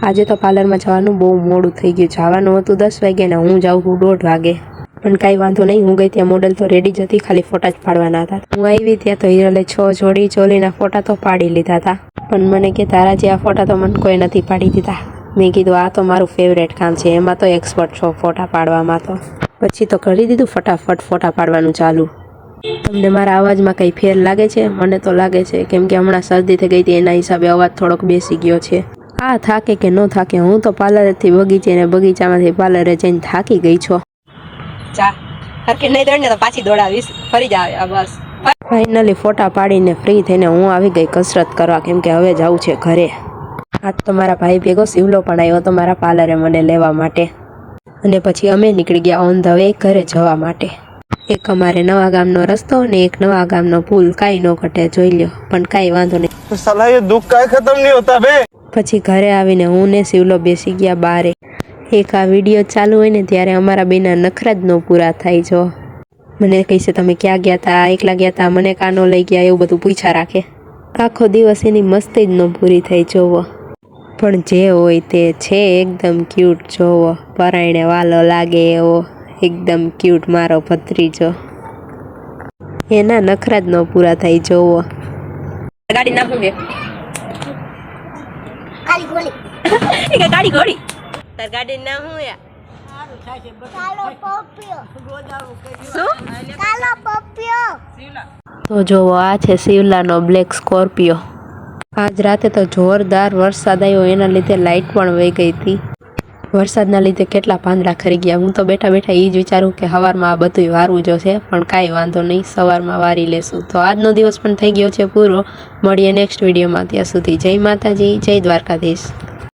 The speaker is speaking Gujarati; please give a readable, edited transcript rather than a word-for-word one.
આજે તો પાર્લરમાં જવાનું બહુ મોડું થઈ ગયું. જવાનું હતું 10 વાગે ને હું જાઉં છું 1:30 વાગે. પણ કાંઈ વાંધો નહીં, હું ગઈ ત્યાં મોડલ તો રેડી જ હતી, ખાલી ફોટા જ પાડવાના હતા. હું આવી ત્યાં તો હિરલે 6 જોડી ચોલીના ફોટા તો પાડી લીધા હતા. પણ મને કે તારા જેવા ફોટા તો મને કોઈ નથી પાડી દીધા. મેં કીધું આ તો મારું ફેવરેટ કામ છે, એમાં તો એક્સપર્ટ છો ફોટા પાડવામાં. તો પછી તો કરી દીધું ફટાફટ ફોટા પાડવાનું ચાલુ. તમને મારા અવાજમાં કંઈ ફેર લાગે છે? મને તો લાગે છે, કેમ કે હમણાં શરદી થઈ ગઈ હતી, એના હિસાબે અવાજ થોડોક બેસી ગયો છે. આ થાકે કે ન થાકે, હું તો પાર્લરેથી બગીચે ને બગીચામાંથી પાર્લરે જઈને થાકી ગઈ છો. ચા હરકે નહીં દોડને તો પાછી દોડાવીશ, ફરી જ આવે. બસ ફાઇનલી ફોટા પાડીને ફ્રી થઈને હું આવી ગઈ કસરત કરવા, કેમ કે હવે જવું છે ઘરે. આજ તો મારા ભાઈ ભેગો શિવલો પણ આવ્યો હતો મારા પાર્લરે મને લેવા માટે. અને પછી અમે નીકળી ગયા ઓન ધ વે ઘરે જવા માટે. એક અમારે નવા ગામનો રસ્તો ને એક નવા ગામનો પુલ, કાંઈ ન ઘટે, જોઈ લ્યો. પણ કાંઈ વાંધો નહીં, સાલા ये दुख काहे खत्म नहीं होता बे. પછી ઘરે આવીને હું ને શિવલો બેસી ગયા બારે. એક આ વિડીયો ચાલુ હોય ને ત્યારે અમારા બેના નખરા જ ન પૂરા થાય. જો મને કહીશે તમે ક્યાં ગયા હતા, એકલા ગયા હતા, મને કાનો લઈ ગયા, એવું બધું પૂછા રાખે. આખો દિવસ એની મસ્તી જ ન પૂરી થઈ. જોવો, પણ જે હોય તે છે એકદમ ક્યુટ. જોવો, પરાયણે વાલો લાગે એવો એકદમ ક્યુટ મારો ભત્રીજો. એના નખરા જ ન પૂરા થાય. જોવો, ગાડી નાખું કે કાલી ગોળી એ ગાડી ઘોડી તાર ગાડી નામ હું યા કાલો પપ્પિયો શું કાલો પપ્પિયો. તો જોવો, આ છે શિવલાનો બ્લેક સ્કોર્પિયો. આજ રાતે તો જોરદાર વરસાદ આવ્યો, એના લીધે લાઇટ પણ વહી ગઈ હતી. વરસાદના લીધે કેટલા પાંદડા ખરી ગયા. હું તો બેઠા બેઠા એ જ વિચારું કે સવારમાં આ બધું વારવું જોશે, પણ કાંઈ વાંધો નહીં, સવારમાં વારી લેશું. તો આજનો દિવસ પણ થઈ ગયો છે પૂરો. મળીએ નેક્સ્ટ વિડીયોમાં. ત્યાં સુધી જય માતાજી, જય દ્વારકાધીશ.